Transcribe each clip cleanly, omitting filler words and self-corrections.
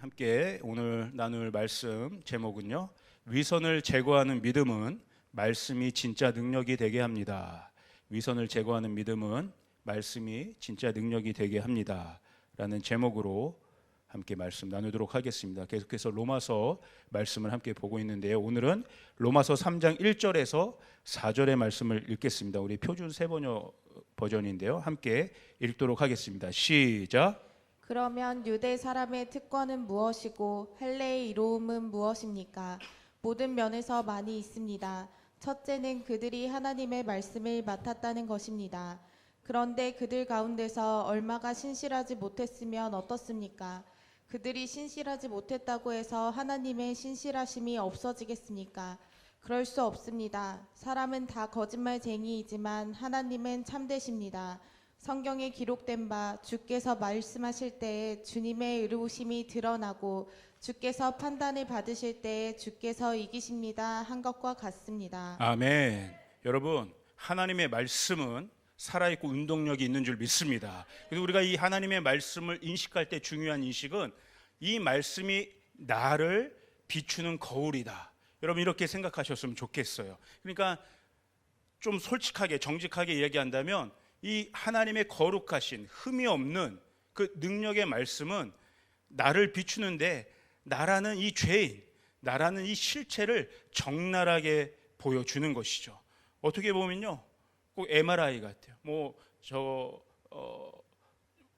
함께 오늘 나눌 말씀 제목은요, 위선을 제거하는 믿음은 말씀이 진짜 능력이 되게 합니다. 위선을 제거하는 믿음은 말씀이 진짜 능력이 되게 합니다 라는 제목으로 함께 말씀 나누도록 하겠습니다. 계속해서 로마서 말씀을 함께 보고 있는데요, 오늘은 로마서 3장 1절에서 4절의 말씀을 읽겠습니다. 우리 표준 세번역 버전인데요, 함께 읽도록 하겠습니다. 시작. 그러면 유대 사람의 특권은 무엇이고 헬레의 이로움은 무엇입니까? 모든 면에서 많이 있습니다. 첫째는 그들이 하나님의 말씀을 맡았다는 것입니다. 그런데 그들 가운데서 얼마가 신실하지 못했으면 어떻습니까? 그들이 신실하지 못했다고 해서 하나님의 신실하심이 없어지겠습니까? 그럴 수 없습니다. 사람은 다 거짓말쟁이이지만 하나님은 참되십니다. 성경에 기록된 바 주께서 말씀하실 때에 주님의 의로우심이 드러나고 주께서 판단을 받으실 때에 주께서 이기십니다 한 것과 같습니다. 아멘. 여러분, 하나님의 말씀은 살아있고 운동력이 있는 줄 믿습니다. 그래서 우리가 이 하나님의 말씀을 인식할 때 중요한 인식은 이 말씀이 나를 비추는 거울이다. 여러분, 이렇게 생각하셨으면 좋겠어요. 그러니까 좀 솔직하게 정직하게 이야기한다면 이 하나님의 거룩하신 흠이 없는 그 능력의 말씀은 나를 비추는데, 나라는 이 죄인, 나라는 이 실체를 적나라하게 보여주는 것이죠. 어떻게 보면요, 꼭 MRI 같아요.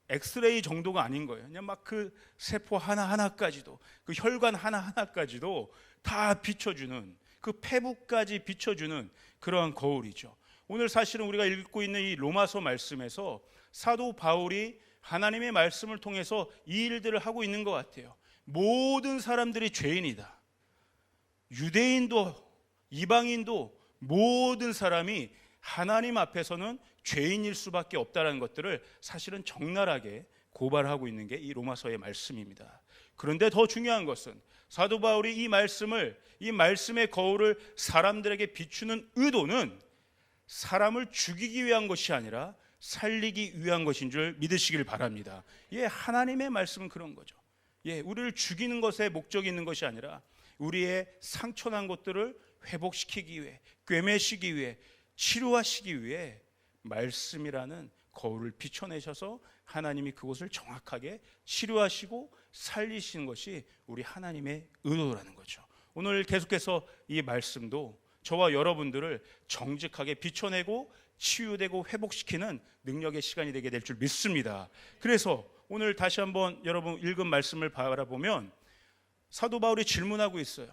엑스레이 정도가 아닌 거예요. 그냥 막 그 세포 하나하나까지도, 그 혈관 하나하나까지도 다 비춰주는, 그 폐부까지 비춰주는 그러한 거울이죠. 오늘 사실은 우리가 읽고 있는 이 로마서 말씀에서 사도 바울이 하나님의 말씀을 통해서 이 일들을 하고 있는 것 같아요. 모든 사람들이 죄인이다. 유대인도 이방인도 모든 사람이 하나님 앞에서는 죄인일 수밖에 없다는 것들을 사실은 적나라하게 고발하고 있는 게 이 로마서의 말씀입니다. 그런데 더 중요한 것은 사도 바울이 이 말씀의 거울을 사람들에게 비추는 의도는 사람을 죽이기 위한 것이 아니라 살리기 위한 것인 줄 믿으시길 바랍니다. 하나님의 말씀은 그런 거죠. 우리를 죽이는 것에 목적이 있는 것이 아니라 우리의 상처난 것들을 회복시키기 위해, 꿰매시기 위해, 치료하시기 위해 말씀이라는 거울을 비춰내셔서 하나님이 그곳을 정확하게 치료하시고 살리시는 것이 우리 하나님의 의도라는 거죠. 오늘 계속해서 이 말씀도 저와 여러분들을 정직하게 비춰내고 치유되고 회복시키는 능력의 시간이 되게 될 줄 믿습니다. 그래서 오늘 다시 한번 여러분 읽은 말씀을 바라보면 사도 바울이 질문하고 있어요.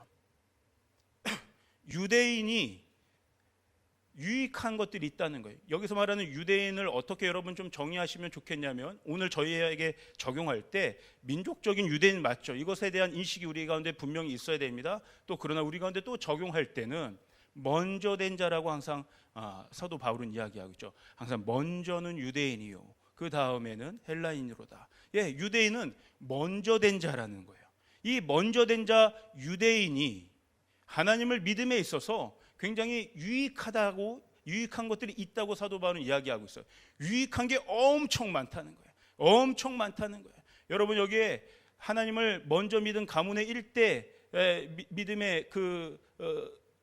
유대인이 유익한 것들이 있다는 거예요. 여기서 말하는 유대인을 어떻게 여러분 좀 정의하시면 좋겠냐면, 오늘 저희에게 적용할 때 민족적인 유대인 맞죠? 이것에 대한 인식이 우리 가운데 분명히 있어야 됩니다. 또 그러나 우리 가운데 또 적용할 때는 먼저 된 자라고 항상 사도 바울은 이야기하고 있죠. 항상 먼저는 유대인이요, 그 다음에는 헬라인으로다. 유대인은 먼저 된 자라는 거예요. 이 먼저 된 자 유대인이 하나님을 믿음에 있어서 굉장히 유익한 것들이 있다고 사도 바울은 이야기하고 있어요. 유익한 게 엄청 많다는 거예요. 엄청 많다는 거예요. 여러분, 여기에 하나님을 먼저 믿은 가문의 일대 믿음의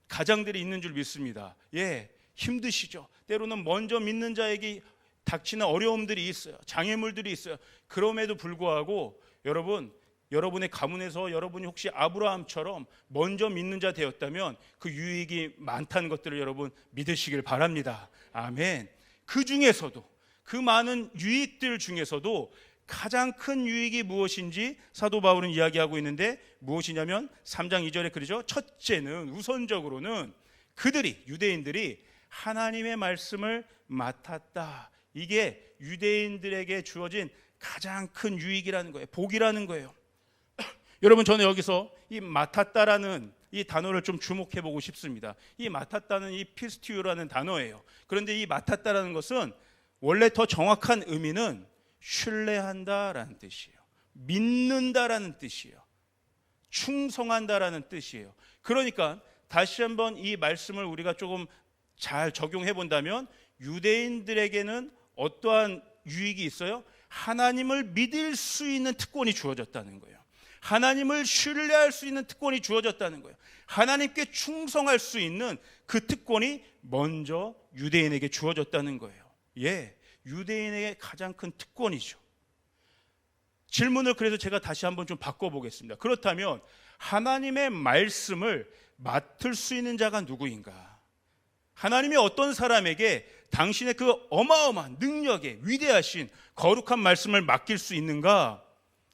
가장들이 있는 줄 믿습니다. 힘드시죠. 때로는 먼저 믿는 자에게 닥치는 어려움들이 있어요. 장애물들이 있어요. 그럼에도 불구하고 여러분의 가문에서 여러분이 혹시 아브라함처럼 먼저 믿는 자 되었다면 그 유익이 많다는 것들을 여러분 믿으시길 바랍니다. 아멘. 그 중에서도, 그 많은 유익들 중에서도 가장 큰 유익이 무엇인지 사도 바울은 이야기하고 있는데, 무엇이냐면 3장 2절에 그러죠. 첫째는, 우선적으로는 유대인들이 하나님의 말씀을 맡았다. 이게 유대인들에게 주어진 가장 큰 유익이라는 거예요. 복이라는 거예요. 여러분, 저는 여기서 이 맡았다라는 이 단어를 좀 주목해 보고 싶습니다. 이 맡았다는 이 피스티우라는 단어예요. 그런데 이 맡았다라는 것은 원래 더 정확한 의미는 신뢰한다라는 뜻이에요. 믿는다라는 뜻이에요. 충성한다라는 뜻이에요. 그러니까 다시 한번 이 말씀을 우리가 조금 잘 적용해 본다면, 유대인들에게는 어떠한 유익이 있어요? 하나님을 믿을 수 있는 특권이 주어졌다는 거예요. 하나님을 신뢰할 수 있는 특권이 주어졌다는 거예요. 하나님께 충성할 수 있는 그 특권이 먼저 유대인에게 주어졌다는 거예요. 예, 유대인에게 가장 큰 특권이죠. 질문을 그래서 제가 다시 한번 좀 바꿔보겠습니다. 그렇다면 하나님의 말씀을 맡을 수 있는 자가 누구인가? 하나님이 어떤 사람에게 당신의 그 어마어마한 능력에 위대하신 거룩한 말씀을 맡길 수 있는가?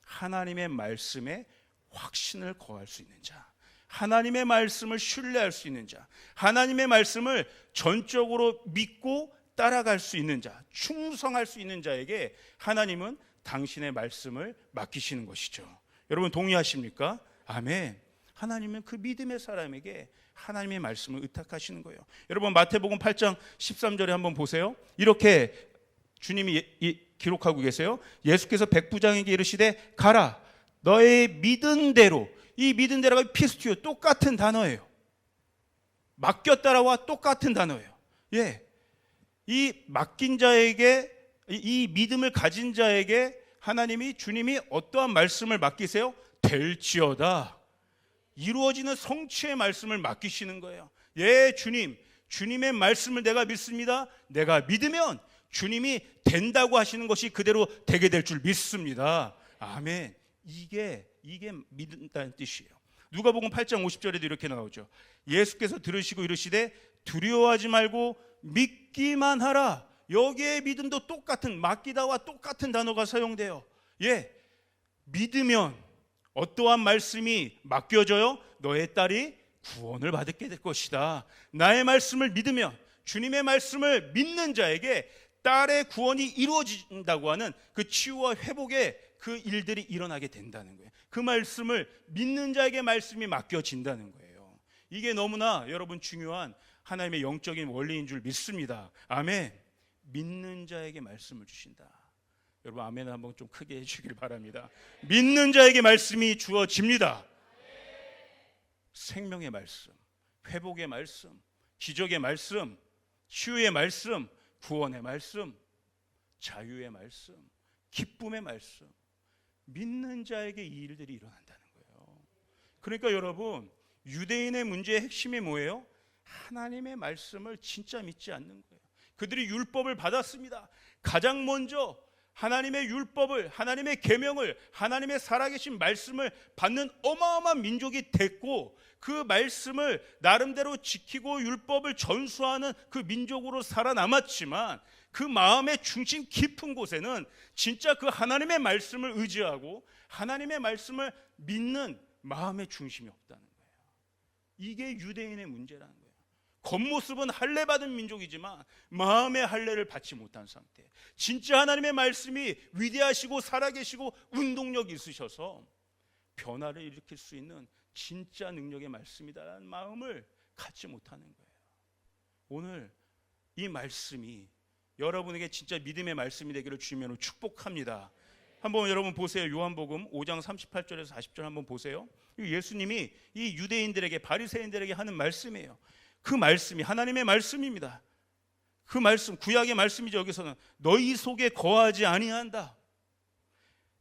하나님의 말씀에 확신을 거할 수 있는 자, 하나님의 말씀을 신뢰할 수 있는 자, 하나님의 말씀을 전적으로 믿고 따라갈 수 있는 자, 충성할 수 있는 자에게 하나님은 당신의 말씀을 맡기시는 것이죠. 여러분 동의하십니까? 아멘. 하나님은 그 믿음의 사람에게 하나님의 말씀을 의탁하시는 거예요. 여러분 마태복음 8장 13절에 한번 보세요. 이렇게 주님이 기록하고 계세요. 예수께서 백부장에게 이르시되 가라, 너의 믿은 대로. 이 믿은 대로가 피스티오, 똑같은 단어예요. 맡겼다라와 똑같은 단어예요. 예, 이 맡긴 자에게, 이 믿음을 가진 자에게 하나님이, 주님이 어떠한 말씀을 맡기세요? 될지어다. 이루어지는 성취의 말씀을 맡기시는 거예요. 예, 주님, 주님의 말씀을 내가 믿습니다. 내가 믿으면 주님이 된다고 하시는 것이 그대로 되게 될 줄 믿습니다. 아멘. 이게 믿는다는 뜻이에요. 누가복음 8장 50절에도 이렇게 나오죠. 예수께서 들으시고 이르시되 두려워하지 말고 믿기만 하라. 여기에 믿음도 똑같은, 맡기다와 똑같은 단어가 사용돼요. 예, 믿으면 어떠한 말씀이 맡겨져요? 너의 딸이 구원을 받게 될 것이다. 나의 말씀을 믿으면, 주님의 말씀을 믿는 자에게 딸의 구원이 이루어진다고 하는 그 치유와 회복의 그 일들이 일어나게 된다는 거예요. 그 말씀을 믿는 자에게 말씀이 맡겨진다는 거예요. 이게 너무나 여러분 중요한 하나님의 영적인 원리인 줄 믿습니다. 아멘. 믿는 자에게 말씀을 주신다. 여러분 아멘을 한번 좀 크게 해주길 바랍니다. 믿는 자에게 말씀이 주어집니다. 생명의 말씀, 회복의 말씀, 기적의 말씀, 치유의 말씀, 구원의 말씀, 자유의 말씀, 기쁨의 말씀. 믿는 자에게 이 일들이 일어난다는 거예요. 그러니까 여러분, 유대인의 문제의 핵심이 뭐예요? 하나님의 말씀을 진짜 믿지 않는 거예요. 그들이 율법을 받았습니다. 가장 먼저 하나님의 율법을, 하나님의 계명을, 하나님의 살아계신 말씀을 받는 어마어마한 민족이 됐고, 그 말씀을 나름대로 지키고 율법을 전수하는 그 민족으로 살아남았지만, 그 마음의 중심 깊은 곳에는 진짜 그 하나님의 말씀을 의지하고 하나님의 말씀을 믿는 마음의 중심이 없다는 거예요. 이게 유대인의 문제라는 거예요. 겉모습은 할례 받은 민족이지만 마음의 할례를 받지 못한 상태. 진짜 하나님의 말씀이 위대하시고 살아계시고 운동력이 있으셔서 변화를 일으킬 수 있는 진짜 능력의 말씀이다라는 마음을 갖지 못하는 거예요. 오늘 이 말씀이 여러분에게 진짜 믿음의 말씀이 되기를 주님으로 축복합니다. 한번 여러분 보세요. 요한복음 5장 38절에서 40절 한번 보세요. 예수님이 이 유대인들에게, 바리새인들에게 하는 말씀이에요. 그 말씀이 하나님의 말씀입니다. 그 말씀, 구약의 말씀이죠. 여기서는 너희 속에 거하지 아니한다.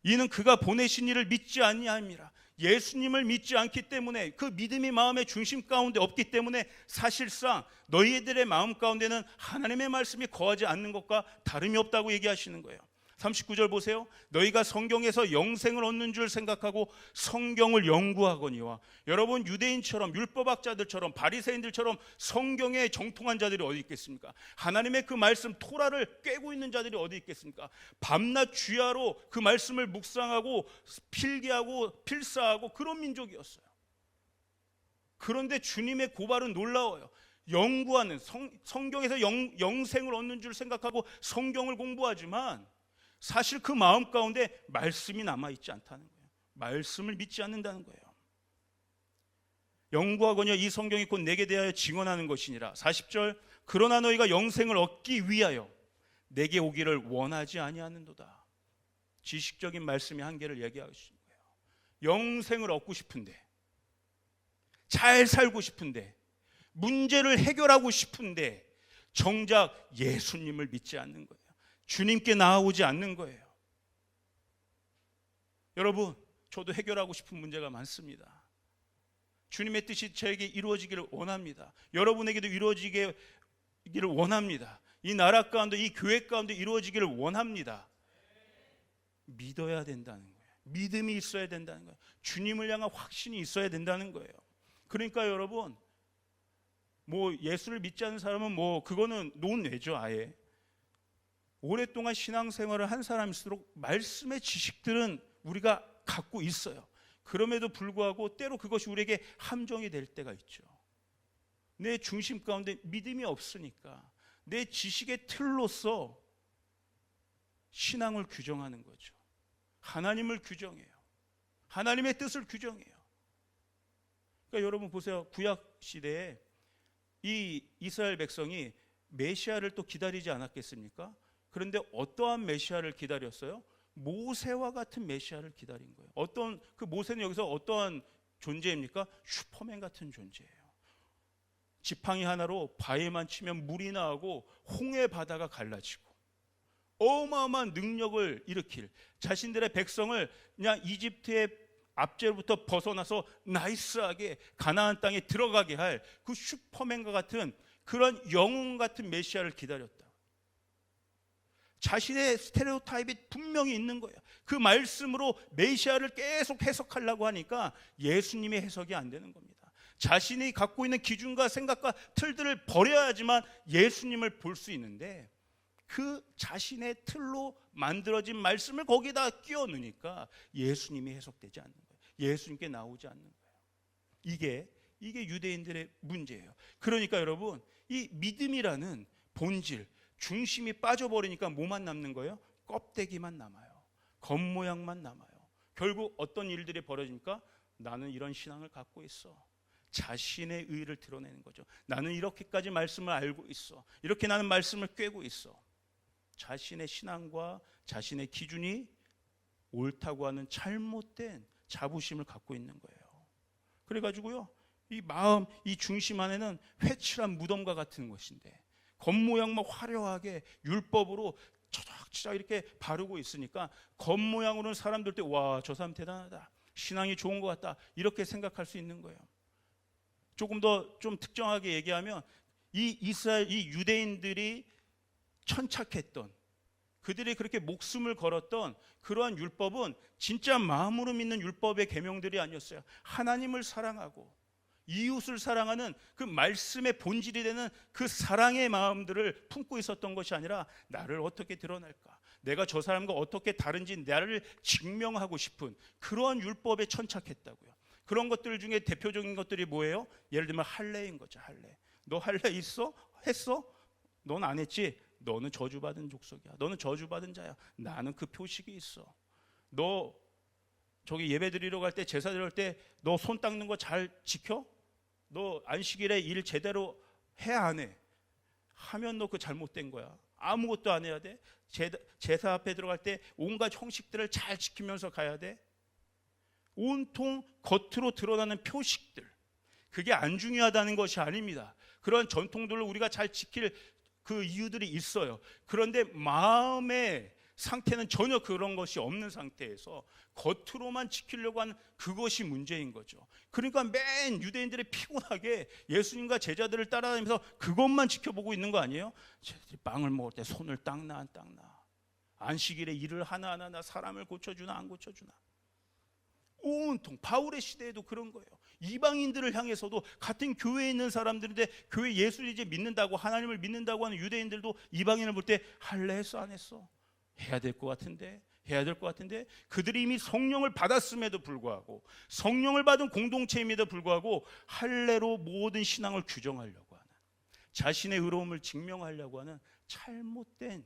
이는 그가 보내신 이를 믿지 아니함이라. 예수님을 믿지 않기 때문에, 그 믿음이 마음의 중심 가운데 없기 때문에 사실상 너희들의 마음 가운데는 하나님의 말씀이 거하지 않는 것과 다름이 없다고 얘기하시는 거예요. 39절 보세요. 너희가 성경에서 영생을 얻는 줄 생각하고 성경을 연구하거니와. 여러분, 유대인처럼, 율법학자들처럼, 바리새인들처럼 성경에 정통한 자들이 어디 있겠습니까? 하나님의 그 말씀 토라를 꿰고 있는 자들이 어디 있겠습니까? 밤낮 주야로 그 말씀을 묵상하고 필기하고 필사하고 그런 민족이었어요. 그런데 주님의 고발은 놀라워요. 연구하는, 성경에서 영생을 얻는 줄 생각하고 성경을 공부하지만 사실 그 마음 가운데 말씀이 남아있지 않다는 거예요. 말씀을 믿지 않는다는 거예요. 연구하거니와 이 성경이 곧 내게 대하여 증언하는 것이니라. 40절 그러나 너희가 영생을 얻기 위하여 내게 오기를 원하지 아니하는도다. 지식적인 말씀이 한계를 얘기하시는 거예요. 영생을 얻고 싶은데, 잘 살고 싶은데, 문제를 해결하고 싶은데 정작 예수님을 믿지 않는 거예요. 주님께 나아오지 않는 거예요. 여러분, 저도 해결하고 싶은 문제가 많습니다. 주님의 뜻이 저에게 이루어지기를 원합니다. 여러분에게도 이루어지기를 원합니다. 이 나라 가운데, 이 교회 가운데 이루어지기를 원합니다. 믿어야 된다는 거예요. 믿음이 있어야 된다는 거예요. 주님을 향한 확신이 있어야 된다는 거예요. 그러니까 여러분, 뭐 예수를 믿지 않는 사람은 뭐 그거는 논외죠. 아예 오랫동안 신앙생활을 한 사람일수록 말씀의 지식들은 우리가 갖고 있어요. 그럼에도 불구하고 때로 그것이 우리에게 함정이 될 때가 있죠. 내 중심 가운데 믿음이 없으니까 내 지식의 틀로서 신앙을 규정하는 거죠. 하나님을 규정해요. 하나님의 뜻을 규정해요. 그러니까 여러분 보세요. 구약 시대에 이 이스라엘 백성이 메시아를 또 기다리지 않았겠습니까? 그런데 어떠한 메시아를 기다렸어요? 모세와 같은 메시아를 기다린 거예요. 어떤 그 모세는 여기서 어떠한 존재입니까? 슈퍼맨 같은 존재예요. 지팡이 하나로 바위만 치면 물이 나오고 홍해 바다가 갈라지고 어마어마한 능력을 일으킬 자신들의 백성을 그냥 이집트의 압제로부터 벗어나서 나이스하게 가나안 땅에 들어가게 할 그 슈퍼맨과 같은 그런 영웅 같은 메시아를 기다렸다. 자신의 스테레오타입이 분명히 있는 거예요. 그 말씀으로 메시아를 계속 해석하려고 하니까 예수님의 해석이 안 되는 겁니다. 자신이 갖고 있는 기준과 생각과 틀들을 버려야지만 예수님을 볼 수 있는데 그 자신의 틀로 만들어진 말씀을 거기다 끼워 넣으니까 예수님이 해석되지 않는 거예요. 예수님께 나오지 않는 거예요. 이게 유대인들의 문제예요. 그러니까 여러분, 이 믿음이라는 본질, 중심이 빠져버리니까 뭐만 남는 거예요? 껍데기만 남아요. 겉모양만 남아요. 결국 어떤 일들이 벌어집니까? 나는 이런 신앙을 갖고 있어. 자신의 의를 드러내는 거죠. 나는 이렇게까지 말씀을 알고 있어. 이렇게 나는 말씀을 꿰고 있어. 자신의 신앙과 자신의 기준이 옳다고 하는 잘못된 자부심을 갖고 있는 거예요. 그래가지고요, 이 마음, 이 중심 안에는 회칠한 무덤과 같은 것인데 겉모양만 화려하게 율법으로 처작처작 이렇게 바르고 있으니까 겉모양으로는 사람들 때 와, 저 사람 대단하다, 신앙이 좋은 것 같다, 이렇게 생각할 수 있는 거예요. 조금 더 좀 특정하게 얘기하면 이 이스라엘, 이 유대인들이 천착했던, 그들이 그렇게 목숨을 걸었던 그러한 율법은 진짜 마음으로 믿는 율법의 계명들이 아니었어요. 하나님을 사랑하고 이웃을 사랑하는 그 말씀의 본질이 되는 그 사랑의 마음들을 품고 있었던 것이 아니라 나를 어떻게 드러낼까, 내가 저 사람과 어떻게 다른지 나를 증명하고 싶은 그러한 율법에 천착했다고요. 그런 것들 중에 대표적인 것들이 뭐예요? 예를 들면 할례인 거죠. 할례. 너 할례 있어? 했어? 넌 안 했지? 너는 저주받은 족속이야. 너는 저주받은 자야. 나는 그 표식이 있어. 너 저기 예배 드리러 갈 때, 제사 드릴 때 너 손 닦는 거 잘 지켜? 너 안식일에 일 제대로 해, 안 해? 하면 너 그 잘못된 거야. 아무것도 안 해야 돼. 제사 앞에 들어갈 때 온갖 형식들을 잘 지키면서 가야 돼. 온통 겉으로 드러나는 표식들, 그게 안 중요하다는 것이 아닙니다. 그런 전통들을 우리가 잘 지킬 그 이유들이 있어요. 그런데 마음의 상태는 전혀 그런 것이 없는 상태에서 겉으로만 지키려고 하는 그것이 문제인 거죠. 그러니까 맨 유대인들이 피곤하게 예수님과 제자들을 따라다니면서 그것만 지켜보고 있는 거 아니에요? 빵을 먹을 때 손을 닦나 안 닦나, 안식일에 일을 하나하나 나 사람을 고쳐주나 안 고쳐주나. 온통 바울의 시대에도 그런 거예요. 이방인들을 향해서도 같은 교회에 있는 사람들인데 교회 예수를 이제 믿는다고, 하나님을 믿는다고 하는 유대인들도 이방인을 볼 때 할례 했어 안 했어? 해야 될 것 같은데, 해야 될 것 같은데. 그들이 이미 성령을 받았음에도 불구하고, 성령을 받은 공동체임에도 불구하고 할례로 모든 신앙을 규정하려고 하는, 자신의 의로움을 증명하려고 하는 잘못된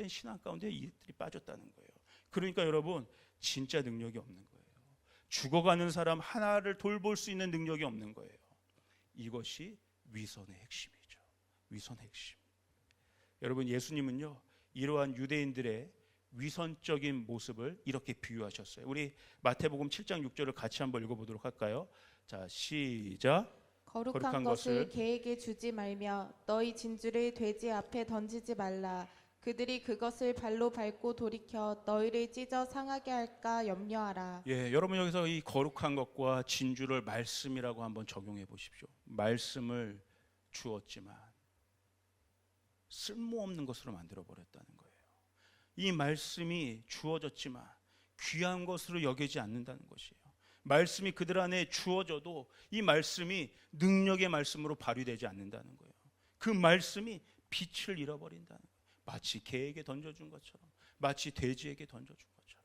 신앙 가운데 이들이 빠졌다는 거예요. 그러니까 여러분, 진짜 능력이 없는 거예요. 죽어가는 사람 하나를 돌볼 수 있는 능력이 없는 거예요. 이것이 위선의 핵심이죠. 위선의 핵심. 여러분, 예수님은요, 이러한 유대인들의 위선적인 모습을 이렇게 비유하셨어요. 우리 마태복음 7장 6절을 같이 한번 읽어보도록 할까요? 자, 시작. 거룩한 것을 개에게 주지 말며 너희 진주를 돼지 앞에 던지지 말라. 그들이 그것을 발로 밟고 돌이켜 너희를 찢어 상하게 할까 염려하라. 예, 여러분 여기서 이 거룩한 것과 진주를 말씀이라고 한번 적용해 보십시오. 말씀을 주었지만 쓸모없는 것으로 만들어 버렸다는 거예요. 이 말씀이 주어졌지만 귀한 것으로 여기지 않는다는 것이에요. 말씀이 그들 안에 주어져도 이 말씀이 능력의 말씀으로 발휘되지 않는다는 거예요. 그 말씀이 빛을 잃어버린다는 거예요. 마치 개에게 던져준 것처럼, 마치 돼지에게 던져준 것처럼.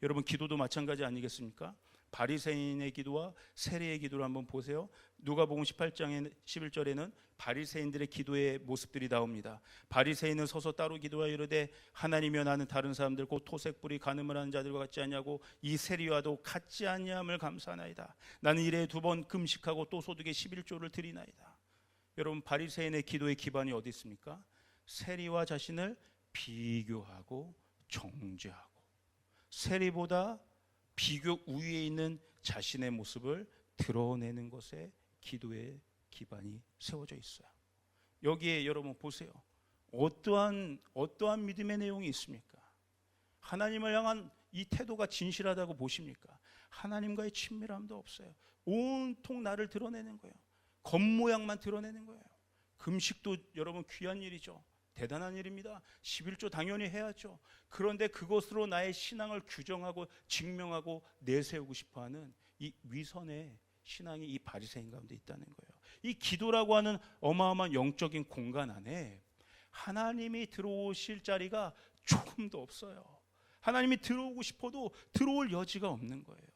여러분 기도도 마찬가지 아니겠습니까? 바리새인의 기도와 세리의 기도를 한번 보세요. 누가복음 18장의 11절에는 바리새인들의 기도의 모습들이 나옵니다. 바리새인은 서서 따로 기도하여 이르되 하나님이여 나는 다른 사람들 곧 토색불이 간음을 하는 자들과 같지 아니하고 이 세리와도 같지 아니함을 감사하나이다. 나는 일에 2번 금식하고 또 소득의 11조를 드리나이다. 여러분 바리새인의 기도의 기반이 어디 있습니까? 세리와 자신을 비교하고 정죄하고 세리보다 비교 우위에 있는 자신의 모습을 드러내는 것에 기도의 기반이 세워져 있어요. 여기에 여러분 보세요. 어떠한 믿음의 내용이 있습니까? 하나님을 향한 이 태도가 진실하다고 보십니까? 하나님과의 친밀함도 없어요. 온통 나를 드러내는 거예요. 겉모양만 드러내는 거예요. 금식도 여러분 귀한 일이죠. 대단한 일입니다. 11조 당연히 해야죠. 그런데 그것으로 나의 신앙을 규정하고 증명하고 내세우고 싶어하는 이 위선의 신앙이 이 바리새인 가운데 있다는 거예요. 이 기도라고 하는 어마어마한 영적인 공간 안에 하나님이 들어오실 자리가 조금도 없어요. 하나님이 들어오고 싶어도 들어올 여지가 없는 거예요.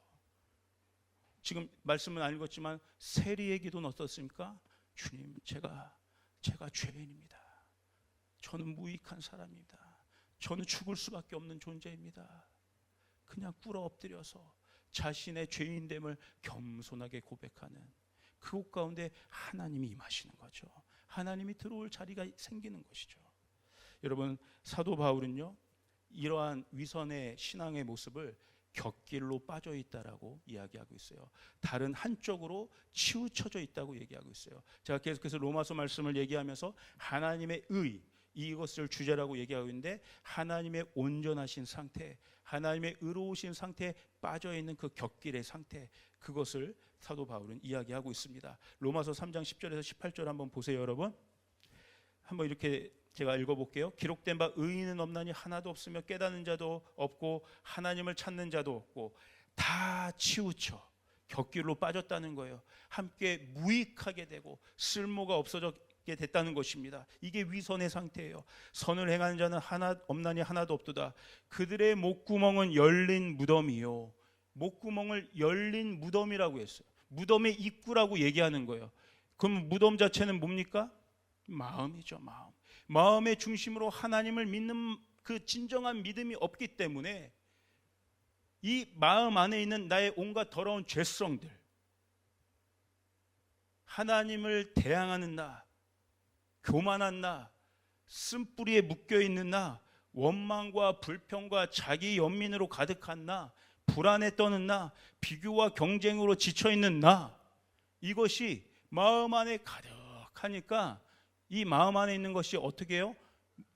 지금 말씀은 안 읽었지만 세리의 기도는 어떻습니까? 주님, 제가 죄인입니다. 저는 무익한 사람입니다. 저는 죽을 수밖에 없는 존재입니다. 그냥 꿇어 엎드려서 자신의 죄인됨을 겸손하게 고백하는 그곳 가운데 하나님이 임하시는 거죠. 하나님이 들어올 자리가 생기는 것이죠. 여러분 사도 바울은요 이러한 위선의 신앙의 모습을 곁길로 빠져 있다라고 이야기하고 있어요. 다른 한쪽으로 치우쳐져 있다고 얘기하고 있어요. 제가 계속해서 로마서 말씀을 얘기하면서 하나님의 의 이것을 주제라고 얘기하고 있는데 하나님의 온전하신 상태, 하나님의 의로우신 상태에 빠져 있는 그 곁길의 상태, 그것을 사도 바울은 이야기하고 있습니다. 로마서 3장 10절에서 18절 한번 보세요, 여러분. 한번 이렇게 제가 읽어볼게요. 기록된 바 의인은 없나니 하나도 없으며 깨닫는 자도 없고 하나님을 찾는 자도 없고 다 치우쳐 곁길로 빠졌다는 거예요. 함께 무익하게 되고 쓸모가 없어졌게 됐다는 것입니다. 이게 위선의 상태예요. 선을 행하는 자는 하나 없나니 하나도 없도다. 그들의 목구멍은 열린 무덤이요. 목구멍을 열린 무덤이라고 했어요. 무덤의 입구라고 얘기하는 거예요. 그럼 무덤 자체는 뭡니까? 마음이죠. 마음의 중심으로 하나님을 믿는 그 진정한 믿음이 없기 때문에 이 마음 안에 있는 나의 온갖 더러운 죄성들, 하나님을 대항하는 나, 교만한 나, 쓴뿌리에 묶여있는 나, 원망과 불평과 자기 연민으로 가득한 나, 불안에 떠는 나, 비교와 경쟁으로 지쳐있는 나, 이것이 마음 안에 가득하니까 이 마음 안에 있는 것이 어떻게 해요?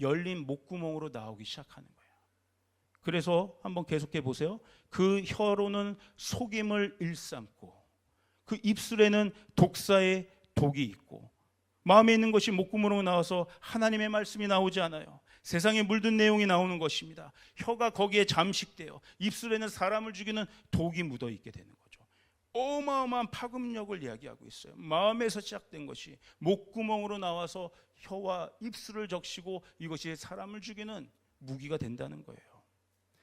열린 목구멍으로 나오기 시작하는 거예요. 그래서 한번 계속해 보세요. 그 혀로는 속임을 일삼고 그 입술에는 독사의 독이 있고 마음에 있는 것이 목구멍으로 나와서 하나님의 말씀이 나오지 않아요. 세상에 물든 내용이 나오는 것입니다. 혀가 거기에 잠식돼요. 입술에는 사람을 죽이는 독이 묻어 있게 되는 거죠. 어마어마한 파급력을 이야기하고 있어요. 마음에서 시작된 것이 목구멍으로 나와서 혀와 입술을 적시고 이것이 사람을 죽이는 무기가 된다는 거예요.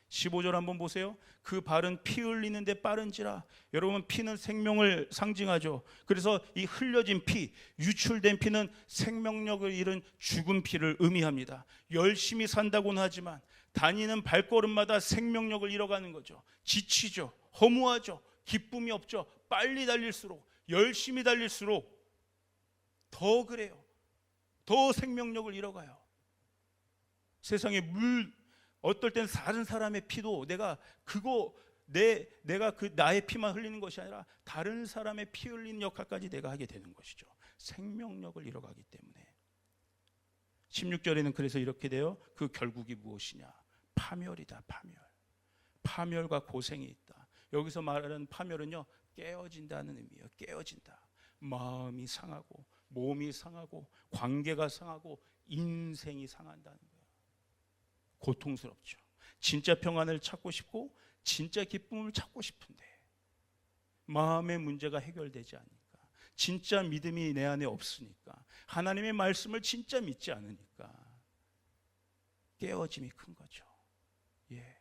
15절 한번 보세요. 그 발은 피 흘리는데 빠른지라. 여러분 피는 생명을 상징하죠. 그래서 이 흘려진 피, 유출된 피는 생명력을 잃은 죽은 피를 의미합니다. 열심히 산다고는 하지만 다니는 발걸음마다 생명력을 잃어가는 거죠. 지치죠. 허무하죠. 기쁨이 없죠. 빨리 달릴수록, 열심히 달릴수록 더 그래요. 더 생명력을 잃어가요. 세상에 어떨 땐 다른 사람의 피도 내가 그 나의 피만 흘리는 것이 아니라 다른 사람의 피 흘리는 역할까지 내가 하게 되는 것이죠. 생명력을 잃어가기 때문에. 16절에는 그래서 이렇게 돼요. 그 결국이 무엇이냐? 파멸이다. 파멸과 고생이 있다. 여기서 말하는 파멸은요, 깨어진다는 의미예요. 깨어진다. 마음이 상하고 몸이 상하고 관계가 상하고 인생이 상한다는 거예요. 고통스럽죠. 진짜 평안을 찾고 싶고 진짜 기쁨을 찾고 싶은데 마음의 문제가 해결되지 않으니까, 진짜 믿음이 내 안에 없으니까, 하나님의 말씀을 진짜 믿지 않으니까 깨어짐이 큰 거죠. 예.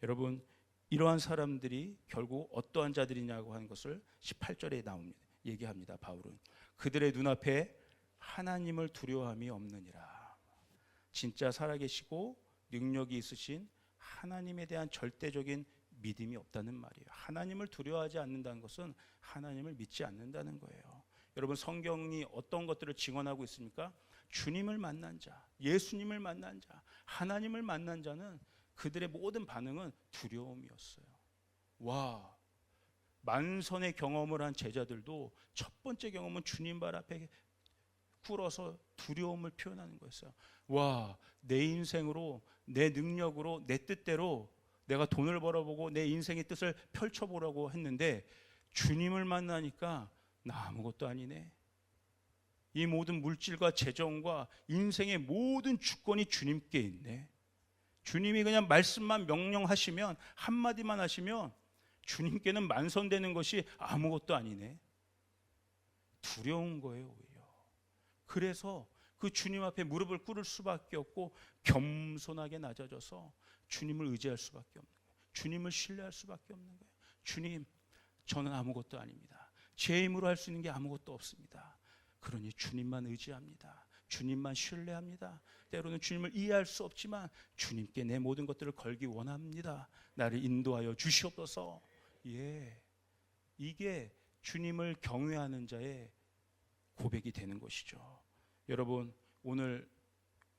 여러분, 이러한 사람들이 결국 어떠한 자들이냐고 하는 것을 18절에 나옵니다. 얘기합니다. 바울은 그들의 눈앞에 하나님을 두려워함이 없느니라. 진짜 살아계시고 능력이 있으신 하나님에 대한 절대적인 믿음이 없다는 말이에요. 하나님을 두려워하지 않는다는 것은 하나님을 믿지 않는다는 거예요. 여러분, 성경이 어떤 것들을 증언하고 있습니까? 주님을 만난 자, 예수님을 만난 자, 하나님을 만난 자는 그들의 모든 반응은 두려움이었어요. 와, 만선의 경험을 한 제자들도 첫 번째 경험은 주님 발 앞에 꿇어서 두려움을 표현하는 거였어요. 와, 내 인생으로, 내 능력으로, 내 뜻대로 내가 돈을 벌어보고 내 인생의 뜻을 펼쳐보라고 했는데 주님을 만나니까 나 아무것도 아니네. 이 모든 물질과 재정과 인생의 모든 주권이 주님께 있네. 주님이 그냥 말씀만 명령하시면, 한마디만 하시면 주님께는 만선되는 것이 아무것도 아니네. 두려운 거예요, 오히려. 그래서 그 주님 앞에 무릎을 꿇을 수밖에 없고 겸손하게 낮아져서 주님을 의지할 수밖에 없는 거예요. 주님을 신뢰할 수밖에 없는 거예요. 주님, 저는 아무것도 아닙니다. 제 힘으로 할 수 있는 게 아무것도 없습니다. 그러니 주님만 의지합니다. 주님만 신뢰합니다. 때로는 주님을 이해할 수 없지만 주님께 내 모든 것들을 걸기 원합니다. 나를 인도하여 주시옵소서. 예, 이게 주님을 경외하는 자의 고백이 되는 것이죠. 여러분, 오늘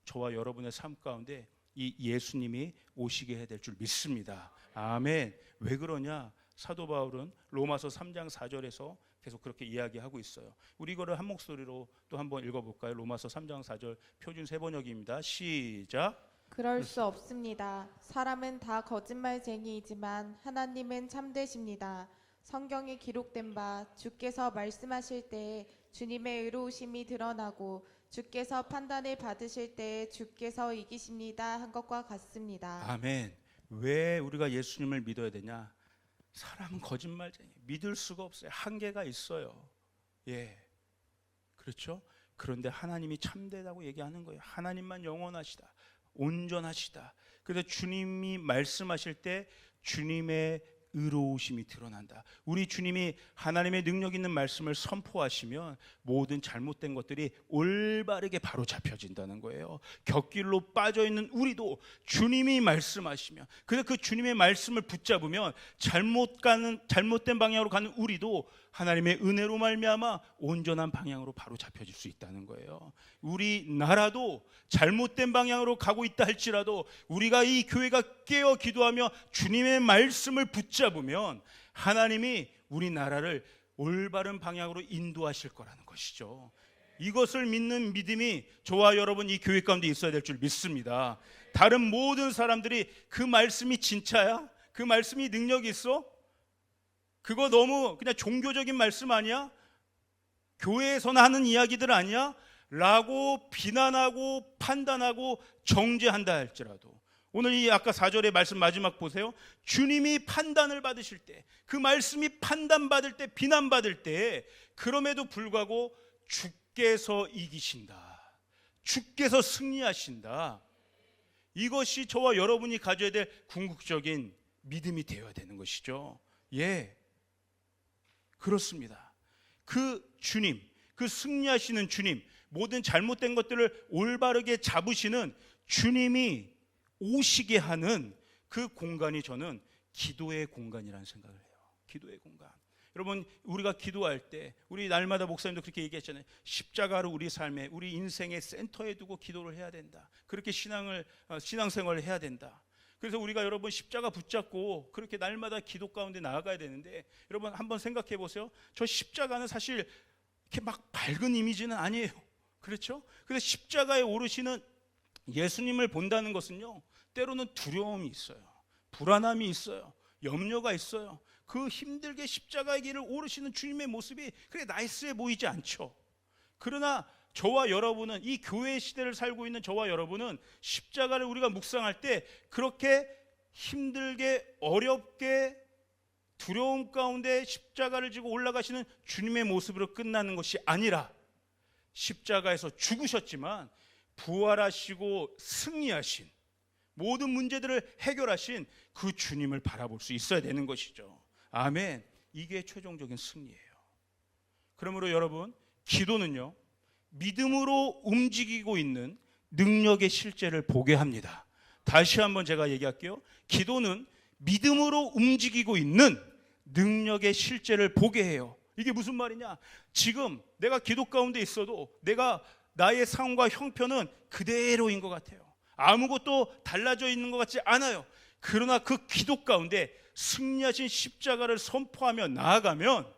저와 여러분의 삶 가운데 이 예수님이 오시게 해야 될 줄 믿습니다. 아멘. 왜 그러냐? 사도 바울은 로마서 3장 4절에서 계속 그렇게 이야기하고 있어요. 우리 이거를 한 목소리로 또 한번 읽어볼까요? 로마서 3장 4절 표준 세번역입니다. 시작. 그럴 수 없습니다. 사람은 다 거짓말쟁이이지만 하나님은 참되십니다. 성경에 기록된 바 주께서 말씀하실 때에 주님의 의로우심이 드러나고 주께서 판단을 받으실 때에 주께서 이기십니다 한 것과 같습니다. 아멘. 왜 우리가 예수님을 믿어야 되냐? 사람은 거짓말쟁이, 믿을 수가 없어요. 한계가 있어요. 예, 그렇죠? 그런데 하나님이 참되다고 얘기하는 거예요. 하나님만 영원하시다, 온전하시다. 그래서 주님이 말씀하실 때 주님의 의로우심이 드러난다. 우리 주님이 하나님의 능력 있는 말씀을 선포하시면 모든 잘못된 것들이 올바르게 바로 잡혀진다는 거예요. 곁길로 빠져있는 우리도 주님이 말씀하시면, 그래서 그 주님의 말씀을 붙잡으면 잘못된 방향으로 가는 우리도 하나님의 은혜로 말미암아 온전한 방향으로 바로 잡혀질 수 있다는 거예요. 우리나라도 잘못된 방향으로 가고 있다 할지라도 우리가 이 교회가 깨어 기도하며 주님의 말씀을 붙잡으면 하나님이 우리나라를 올바른 방향으로 인도하실 거라는 것이죠. 이것을 믿는 믿음이 저와 여러분 이 교회 가운데 있어야 될 줄 믿습니다. 다른 모든 사람들이 그 말씀이 진짜야? 그 말씀이 능력이 있어? 그거 너무 그냥 종교적인 말씀 아니야? 교회에서나 하는 이야기들 아니야? 라고 비난하고 판단하고 정죄한다 할지라도 오늘 이 아까 4절의 말씀 마지막 보세요. 주님이 판단을 받으실 때, 그 말씀이 판단받을 때, 비난받을 때, 그럼에도 불구하고 주께서 이기신다, 주께서 승리하신다. 이것이 저와 여러분이 가져야 될 궁극적인 믿음이 되어야 되는 것이죠. 예, 그렇습니다. 그 주님, 그 승리하시는 주님, 모든 잘못된 것들을 올바르게 잡으시는 주님이 오시게 하는 그 공간이 저는 기도의 공간이라는 생각을 해요. 기도의 공간. 여러분, 우리가 기도할 때 우리 날마다 목사님도 그렇게 얘기했잖아요. 십자가를 우리 삶에, 우리 인생의 센터에 두고 기도를 해야 된다. 그렇게 신앙생활을 해야 된다. 그래서 우리가 여러분 십자가 붙잡고 그렇게 날마다 기도 가운데 나아가야 되는데, 여러분 한번 생각해 보세요. 저 십자가는 사실 이렇게 막 밝은 이미지는 아니에요. 그렇죠? 그래서 십자가에 오르시는 예수님을 본다는 것은요, 때로는 두려움이 있어요, 불안함이 있어요, 염려가 있어요. 그 힘들게 십자가의 길을 오르시는 주님의 모습이 그렇게 나이스해 보이지 않죠. 그러나 저와 여러분은, 이 교회 시대를 살고 있는 저와 여러분은 십자가를 우리가 묵상할 때 그렇게 힘들게 어렵게 두려움 가운데 십자가를 지고 올라가시는 주님의 모습으로 끝나는 것이 아니라, 십자가에서 죽으셨지만 부활하시고 승리하신, 모든 문제들을 해결하신 그 주님을 바라볼 수 있어야 되는 것이죠. 아멘. 이게 최종적인 승리예요. 그러므로 여러분, 기도는요, 믿음으로 움직이고 있는 능력의 실제를 보게 합니다. 다시 한번 제가 얘기할게요. 기도는 믿음으로 움직이고 있는 능력의 실제를 보게 해요. 이게 무슨 말이냐? 지금 내가 기도 가운데 있어도 내가 나의 상황과 형편은 그대로인 것 같아요. 아무것도 달라져 있는 것 같지 않아요. 그러나 그 기도 가운데 승리하신 십자가를 선포하며 나아가면,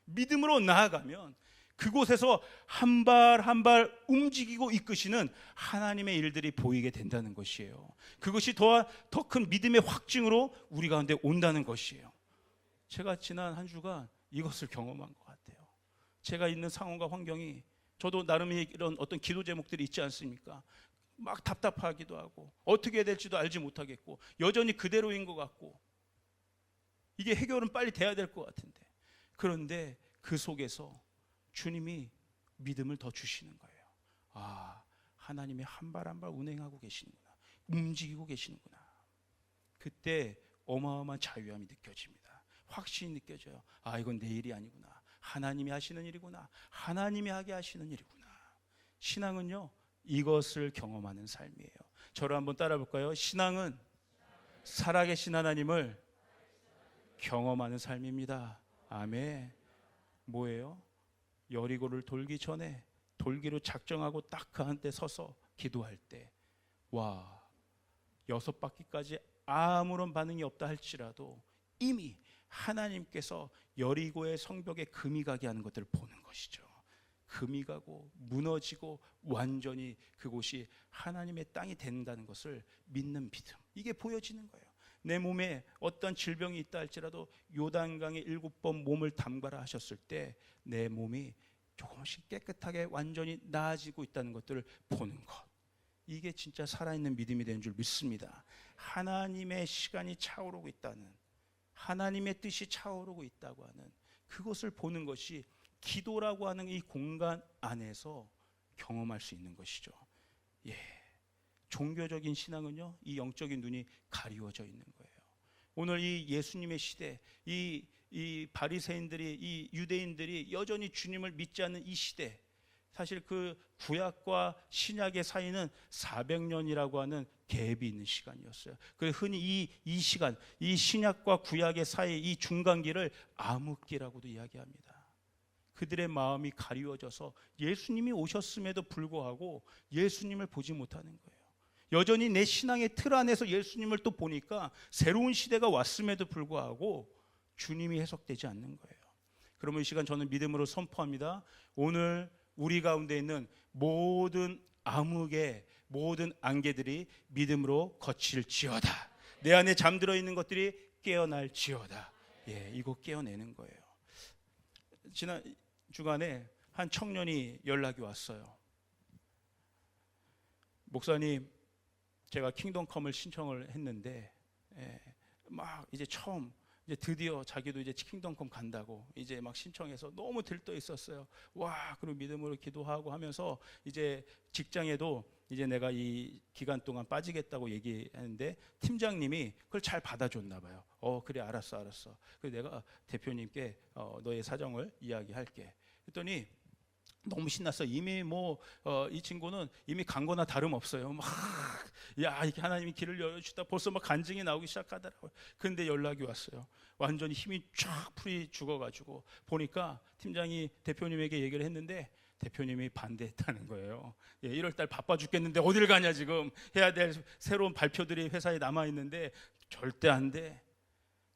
믿음으로 나아가면 그곳에서 한 발 한 발 움직이고 이끄시는 하나님의 일들이 보이게 된다는 것이에요. 그것이 더 큰 믿음의 확증으로 우리 가운데 온다는 것이에요. 제가 지난 한 주간 이것을 경험한 것 같아요. 제가 있는 상황과 환경이, 저도 나름의 이런 어떤 기도 제목들이 있지 않습니까? 막 답답하기도 하고 어떻게 해야 될지도 알지 못하겠고 여전히 그대로인 것 같고, 이게 해결은 빨리 돼야 될 것 같은데, 그런데 그 속에서 주님이 믿음을 더 주시는 거예요. 아, 하나님이 한 발 한 발 운행하고 계시는구나, 움직이고 계시는구나. 그때 어마어마한 자유함이 느껴집니다. 확신이 느껴져요. 아, 이건 내 일이 아니구나, 하나님이 하시는 일이구나, 하나님이 하게 하시는 일이구나. 신앙은요, 이것을 경험하는 삶이에요. 저를 한번 따라 볼까요? 신앙은 살아계신 하나님을 경험하는 삶입니다. 아멘. 뭐예요? 여리고를 돌기 전에 돌기로 작정하고 딱 그 한때 서서 기도할 때, 와, 6바퀴까지 아무런 반응이 없다 할지라도 이미 하나님께서 여리고의 성벽에 금이 가게 하는 것들을 보는 것이죠. 금이 가고 무너지고 완전히 그곳이 하나님의 땅이 된다는 것을 믿는 믿음, 이게 보여지는 거예요. 내 몸에 어떤 질병이 있다 할지라도 요단강에 7번 몸을 담가라 하셨을 때 내 몸이 조금씩 깨끗하게 완전히 나아지고 있다는 것들을 보는 것, 이게 진짜 살아있는 믿음이 되는 줄 믿습니다. 하나님의 시간이 차오르고 있다는, 하나님의 뜻이 차오르고 있다고 하는 그것을 보는 것이 기도라고 하는 이 공간 안에서 경험할 수 있는 것이죠. 예, 종교적인 신앙은요, 이 영적인 눈이 가리워져 있는 거예요. 오늘 이 예수님의 시대, 이 바리새인들이, 이 유대인들이 여전히 주님을 믿지 않는 이 시대, 사실 그 구약과 신약의 사이는 400년이라고 하는 갭이 있는 시간이었어요. 그래서 흔히 이 시간, 이 신약과 구약의 사이, 이 중간기를 암흑기라고도 이야기합니다. 그들의 마음이 가리워져서 예수님이 오셨음에도 불구하고 예수님을 보지 못하는 거예요. 여전히 내 신앙의 틀 안에서 예수님을 또 보니까 새로운 시대가 왔음에도 불구하고 주님이 해석되지 않는 거예요. 그러면 이 시간 저는 믿음으로 선포합니다. 오늘 우리 가운데 있는 모든 암흑의 모든 안개들이 믿음으로 거칠지어다. 내 안에 잠들어 있는 것들이 깨어날지어다. 예, 이거 깨어내는 거예요. 지난 주간에 한 청년이 연락이 왔어요. 목사님, 제가 킹덤컴을 신청을 했는데, 막 이제 처음, 이제 드디어 자기도 이제 킹덤컴 간다고 이제 막 신청해서 너무 들떠 있었어요. 와, 그리고 믿음으로 기도하고 하면서 이제 직장에도 이제 내가 이 기간 동안 빠지겠다고 얘기했는데 팀장님이 그걸 잘 받아줬나 봐요. 그래, 알았어. 그래서 내가 대표님께 너의 사정을 이야기할게. 그랬더니 너무 신났어. 이미 이 친구는 이미 간 거나 다름없어요. 야, 이게 하나님이 길을 열어주다 벌써 막 간증이 나오기 시작하더라고요. 근데 연락이 왔어요. 완전히 힘이 쫙 풀이 죽어가지고 보니까 팀장이 대표님에게 얘기를 했는데 대표님이 반대했다는 거예요. 1월 달 바빠 죽겠는데 어딜 가냐, 지금 해야 될 새로운 발표들이 회사에 남아있는데 절대 안 돼.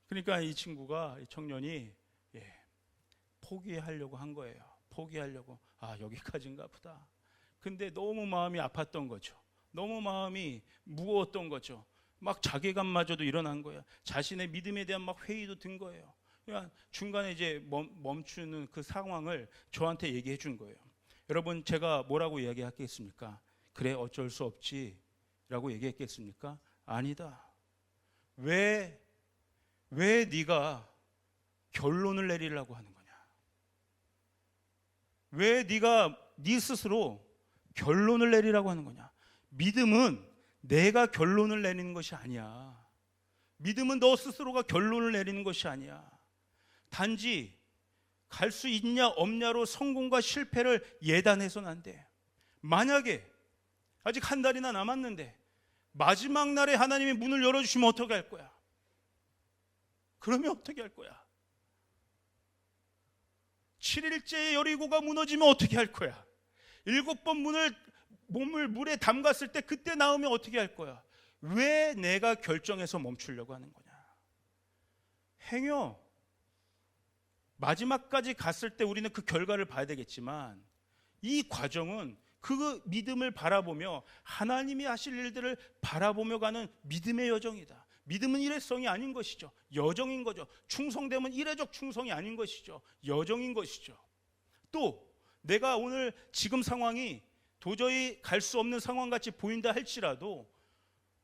그러니까 이 친구가, 이 청년이 포기하려고 한 거예요. 포기하려고. 아, 여기까지인가 보다. 근데 너무 마음이 아팠던 거죠. 너무 마음이 무거웠던 거죠. 막 자괴감마저도 일어난 거예요. 자신의 믿음에 대한 막 회의도 든 거예요. 그냥 중간에 이제 멈추는 그 상황을 저한테 얘기해 준 거예요. 여러분, 제가 뭐라고 이야기하겠습니까? 그래, 어쩔 수 없지 라고 얘기했겠습니까? 아니다. 왜 네가 결론을 내리려고 하는 거냐? 왜 네가 네 스스로 결론을 내리라고 하는 거냐? 믿음은 내가 결론을 내리는 것이 아니야. 믿음은 너 스스로가 결론을 내리는 것이 아니야. 단지 갈 수 있냐 없냐로 성공과 실패를 예단해서는 안 돼. 만약에 아직 한 달이나 남았는데 마지막 날에 하나님이 문을 열어주시면 어떻게 할 거야? 그러면 어떻게 할 거야? 7일째에 여리고가 무너지면 어떻게 할 거야? 7번 몸을 물에 담갔을 때 그때 나오면 어떻게 할 거야? 왜 내가 결정해서 멈추려고 하는 거냐? 행여 마지막까지 갔을 때 우리는 그 결과를 봐야 되겠지만 이 과정은 그 믿음을 바라보며 하나님이 하실 일들을 바라보며 가는 믿음의 여정이다. 믿음은 일회성이 아닌 것이죠. 여정인 거죠. 충성됨은 일회적 충성이 아닌 것이죠. 여정인 것이죠. 또 내가 오늘 지금 상황이 도저히 갈 수 없는 상황같이 보인다 할지라도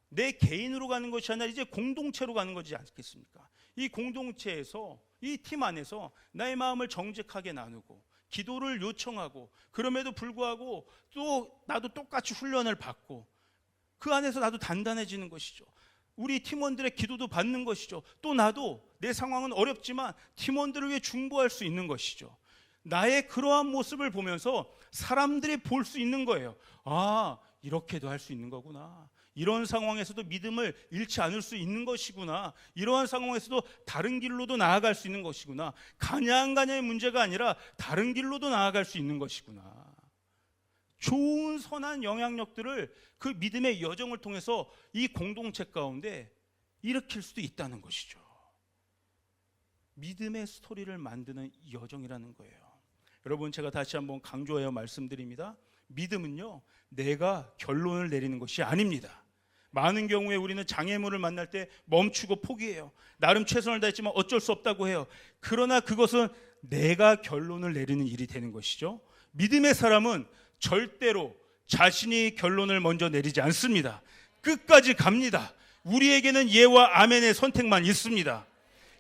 내 개인으로 가는 것이 아니라 이제 공동체로 가는 거지 않겠습니까? 이 공동체에서, 이 팀 안에서 나의 마음을 정직하게 나누고 기도를 요청하고, 그럼에도 불구하고 또 나도 똑같이 훈련을 받고 그 안에서 나도 단단해지는 것이죠. 우리 팀원들의 기도도 받는 것이죠. 또 나도 내 상황은 어렵지만 팀원들을 위해 중보할 수 있는 것이죠. 나의 그러한 모습을 보면서 사람들이 볼 수 있는 거예요. 아, 이렇게도 할 수 있는 거구나. 이런 상황에서도 믿음을 잃지 않을 수 있는 것이구나. 이러한 상황에서도 다른 길로도 나아갈 수 있는 것이구나. 가냐 안 가냐의 문제가 아니라 다른 길로도 나아갈 수 있는 것이구나. 좋은 선한 영향력들을 그 믿음의 여정을 통해서 이 공동체 가운데 일으킬 수도 있다는 것이죠. 믿음의 스토리를 만드는 여정이라는 거예요. 여러분, 제가 다시 한번 강조하여 말씀드립니다. 믿음은요, 내가 결론을 내리는 것이 아닙니다. 많은 경우에 우리는 장애물을 만날 때 멈추고 포기해요. 나름 최선을 다했지만 어쩔 수 없다고 해요. 그러나 그것은 내가 결론을 내리는 일이 되는 것이죠. 믿음의 사람은 절대로 자신이 결론을 먼저 내리지 않습니다. 끝까지 갑니다. 우리에게는 예와 아멘의 선택만 있습니다.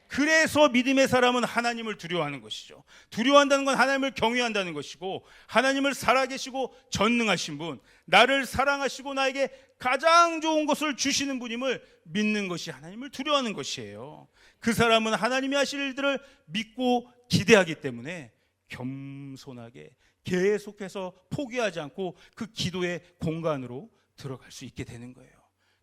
그래서 믿음의 사람은 하나님을 두려워하는 것이죠. 두려워한다는 건 하나님을 경외한다는 것이고, 하나님을 살아계시고 전능하신 분, 나를 사랑하시고 나에게 가장 좋은 것을 주시는 분임을 믿는 것이 하나님을 두려워하는 것이에요. 그 사람은 하나님이 하실 일들을 믿고 기대하기 때문에 겸손하게 계속해서 포기하지 않고 그 기도의 공간으로 들어갈 수 있게 되는 거예요.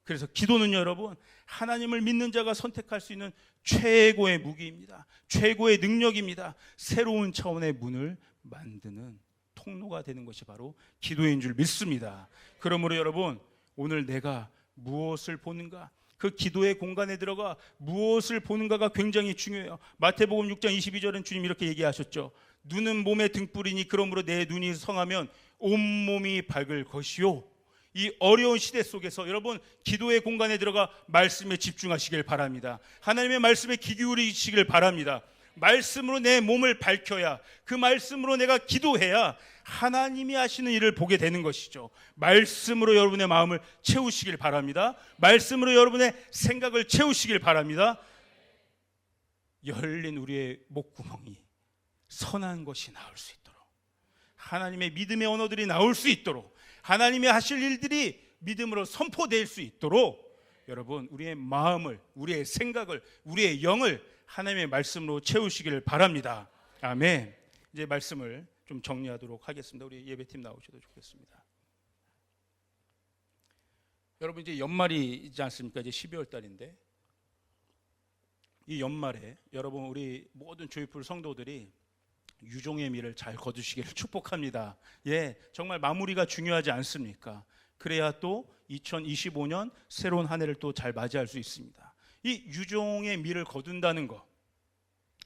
그래서 기도는 여러분, 하나님을 믿는 자가 선택할 수 있는 최고의 무기입니다. 최고의 능력입니다. 새로운 차원의 문을 만드는 통로가 되는 것이 바로 기도인 줄 믿습니다. 그러므로 여러분, 오늘 내가 무엇을 보는가, 그 기도의 공간에 들어가 무엇을 보는가가 굉장히 중요해요. 마태복음 6장 22절은 주님 이렇게 얘기하셨죠. 눈은 몸의 등불이니 그러므로 내 눈이 성하면 온몸이 밝을 것이요. 이 어려운 시대 속에서 여러분, 기도의 공간에 들어가 말씀에 집중하시길 바랍니다. 하나님의 말씀에 귀 기울이시길 바랍니다. 말씀으로 내 몸을 밝혀야, 그 말씀으로 내가 기도해야 하나님이 하시는 일을 보게 되는 것이죠. 말씀으로 여러분의 마음을 채우시길 바랍니다. 말씀으로 여러분의 생각을 채우시길 바랍니다. 열린 우리의 목구멍이 선한 것이 나올 수 있도록, 하나님의 믿음의 언어들이 나올 수 있도록, 하나님이 하실 일들이 믿음으로 선포될 수 있도록 여러분, 우리의 마음을, 우리의 생각을, 우리의 영을 하나님의 말씀으로 채우시기를 바랍니다. 아멘. 이제 말씀을 좀 정리하도록 하겠습니다. 우리 예배팀 나오셔도 좋겠습니다. 여러분, 이제 연말이지 않습니까? 이제 12월 달인데, 이 연말에 여러분, 우리 모든 조이풀 성도들이 유종의 미를 잘 거두시기를 축복합니다. 예, 정말 마무리가 중요하지 않습니까? 그래야 또 2025년 새로운 한 해를 또 잘 맞이할 수 있습니다. 이 유종의 미를 거둔다는 거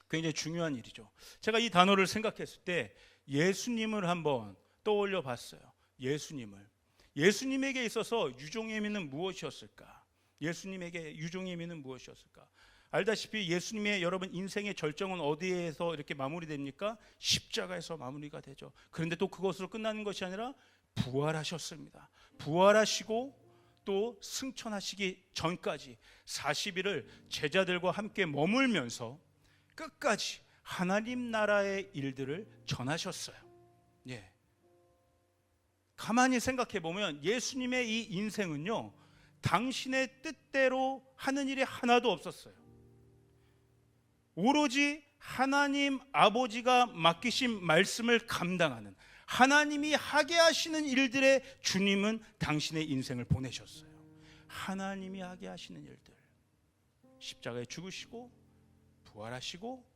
굉장히 중요한 일이죠. 제가 이 단어를 생각했을 때 예수님을 한번 떠올려 봤어요. 예수님에게 있어서 유종의 의미는 무엇이었을까? 예수님에게 유종의 의미는 무엇이었을까? 알다시피 예수님의 여러분 인생의 절정은 어디에서 이렇게 마무리됩니까? 십자가에서 마무리가 되죠. 그런데 또 그것으로 끝나는 것이 아니라 부활하셨습니다. 부활하시고 또 승천하시기 전까지 40일을 제자들과 함께 머물면서 끝까지 하나님 나라의 일들을 전하셨어요. 예. 가만히 생각해 보면 예수님의 이 인생은요, 당신의 뜻대로 하는 일이 하나도 없었어요. 오로지 하나님 아버지가 맡기신 말씀을 감당하는, 하나님이 하게 하시는 일들에 주님은 당신의 인생을 보내셨어요. 하나님이 하게 하시는 일들, 십자가에 죽으시고 부활하시고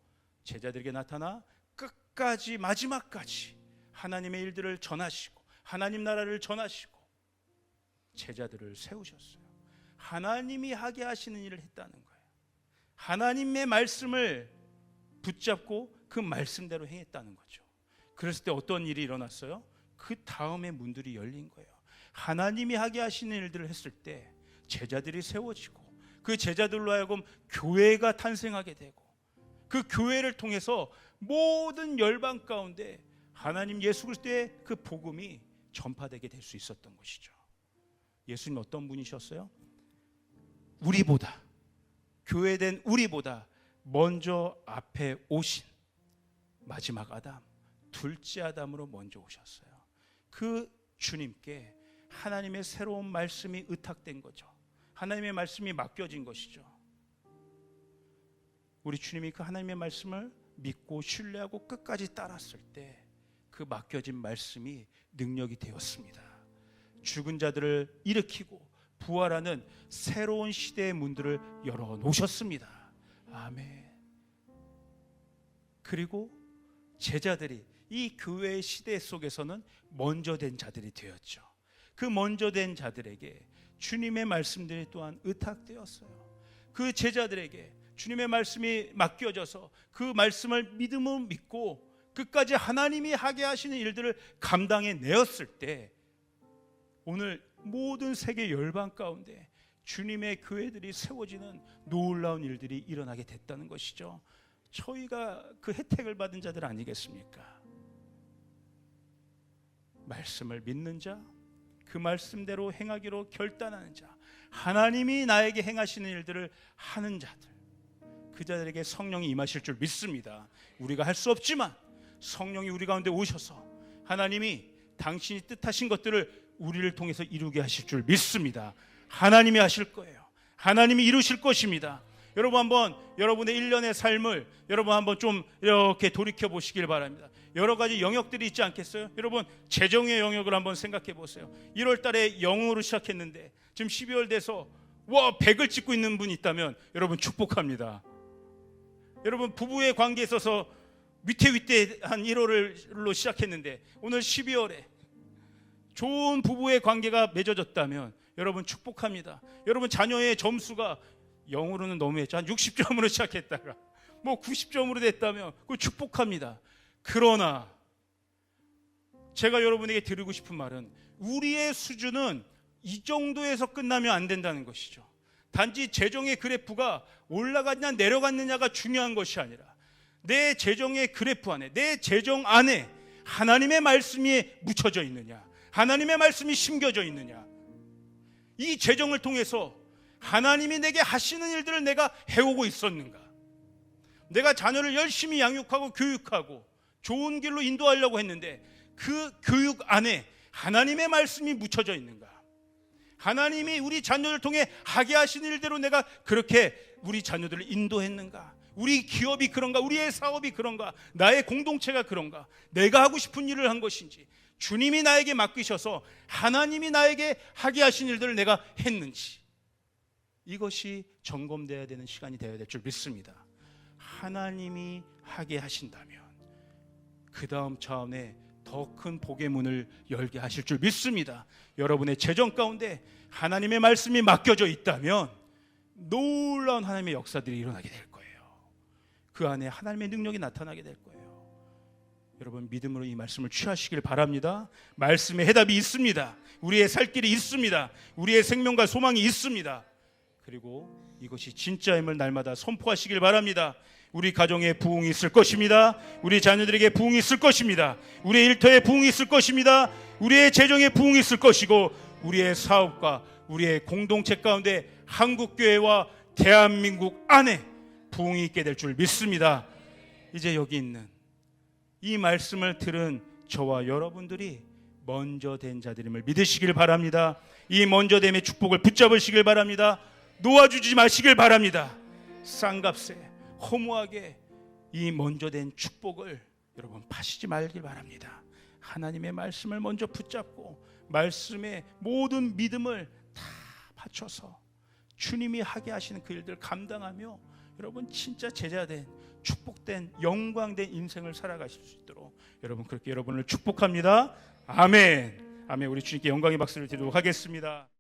제자들에게 나타나 끝까지 마지막까지 하나님의 일들을 전하시고 하나님 나라를 전하시고 제자들을 세우셨어요. 하나님이 하게 하시는 일을 했다는 거예요. 하나님의 말씀을 붙잡고 그 말씀대로 행했다는 거죠. 그랬을 때 어떤 일이 일어났어요? 그 다음에 문들이 열린 거예요. 하나님이 하게 하시는 일들을 했을 때 제자들이 세워지고 그 제자들로 하여금 교회가 탄생하게 되고 그 교회를 통해서 모든 열방 가운데 하나님 예수 그리스도의 그 복음이 전파되게 될 수 있었던 것이죠. 예수님 어떤 분이셨어요? 우리보다, 교회된 우리보다 먼저 앞에 오신 마지막 아담, 둘째 아담으로 먼저 오셨어요. 그 주님께 하나님의 새로운 말씀이 의탁된 거죠. 하나님의 말씀이 맡겨진 것이죠. 우리 주님이 그 하나님의 말씀을 믿고 신뢰하고 끝까지 따랐을 때 그 맡겨진 말씀이 능력이 되었습니다. 죽은 자들을 일으키고 부활하는 새로운 시대의 문들을 열어놓으셨습니다. 아멘. 그리고 제자들이 이 교회의 시대 속에서는 먼저 된 자들이 되었죠. 그 먼저 된 자들에게 주님의 말씀들이 또한 의탁되었어요. 그 제자들에게 주님의 말씀이 맡겨져서 그 말씀을 믿음으로 믿고 끝까지 하나님이 하게 하시는 일들을 감당해 내었을 때 오늘 모든 세계 열방 가운데 주님의 교회들이 세워지는 놀라운 일들이 일어나게 됐다는 것이죠. 저희가 그 혜택을 받은 자들 아니겠습니까? 말씀을 믿는 자, 그 말씀대로 행하기로 결단하는 자, 하나님이 나에게 행하시는 일들을 하는 자들, 그 자들에게 성령이 임하실 줄 믿습니다. 우리가 할 수 없지만 성령이 우리 가운데 오셔서 하나님이 당신이 뜻하신 것들을 우리를 통해서 이루게 하실 줄 믿습니다. 하나님이 하실 거예요. 하나님이 이루실 것입니다. 여러분 한번 여러분의 1년의 삶을 여러분 한번 좀 이렇게 돌이켜 보시길 바랍니다. 여러 가지 영역들이 있지 않겠어요? 여러분 재정의 영역을 한번 생각해 보세요. 1월 달에 영으로 시작했는데 지금 12월 돼서 100을 찍고 있는 분이 있다면 여러분 축복합니다. 여러분 부부의 관계에 있어서 위태위태한 1월로 시작했는데 오늘 12월에 좋은 부부의 관계가 맺어졌다면 여러분 축복합니다. 여러분 자녀의 점수가 0으로는 너무했죠. 한 60점으로 시작했다가 90점으로 됐다면 그거 축복합니다. 그러나 제가 여러분에게 드리고 싶은 말은 우리의 수준은 이 정도에서 끝나면 안 된다는 것이죠. 단지 재정의 그래프가 올라갔냐 내려갔느냐가 중요한 것이 아니라 내 재정의 그래프 안에, 내 재정 안에 하나님의 말씀이 묻혀져 있느냐, 하나님의 말씀이 심겨져 있느냐, 이 재정을 통해서 하나님이 내게 하시는 일들을 내가 해오고 있었는가, 내가 자녀를 열심히 양육하고 교육하고 좋은 길로 인도하려고 했는데 그 교육 안에 하나님의 말씀이 묻혀져 있는가, 하나님이 우리 자녀를 통해 하게 하시는 일대로 내가 그렇게 우리 자녀들을 인도했는가, 우리 기업이 그런가, 우리의 사업이 그런가, 나의 공동체가 그런가, 내가 하고 싶은 일을 한 것인지, 주님이 나에게 맡기셔서 하나님이 나에게 하게 하신 일들을 내가 했는지, 이것이 점검되어야 되는 시간이 되어야 될 줄 믿습니다. 하나님이 하게 하신다면 그 다음 차원에 더 큰 복의 문을 열게 하실 줄 믿습니다. 여러분의 재정 가운데 하나님의 말씀이 맡겨져 있다면 놀라운 하나님의 역사들이 일어나게 될 거예요. 그 안에 하나님의 능력이 나타나게 될 거예요. 여러분 믿음으로 이 말씀을 취하시길 바랍니다. 말씀에 해답이 있습니다. 우리의 살 길이 있습니다. 우리의 생명과 소망이 있습니다. 그리고 이것이 진짜임을 날마다 선포하시길 바랍니다. 우리 가정에 부흥이 있을 것입니다. 우리 자녀들에게 부흥이 있을 것입니다. 우리의 일터에 부흥이 있을 것입니다. 우리의 재정에 부흥이 있을 것이고 우리의 사업과 우리의 공동체 가운데 한국교회와 대한민국 안에 부흥이 있게 될 줄 믿습니다. 이제 여기 있는 이 말씀을 들은 저와 여러분들이 먼저 된 자들임을 믿으시길 바랍니다. 이 먼저 됨의 축복을 붙잡으시길 바랍니다. 놓아주지 마시길 바랍니다. 싼값에 허무하게 이 먼저 된 축복을 여러분 파시지 말길 바랍니다. 하나님의 말씀을 먼저 붙잡고 말씀의 모든 믿음을 다 바쳐서 주님이 하게 하시는 그 일들 감당하며 여러분 진짜 제자된 축복된 영광된 인생을 살아가실 수 있도록 여러분 그렇게 여러분을 축복합니다. 아멘. 아멘. 우리 주님께 영광의 박수를 드리도록 하겠습니다.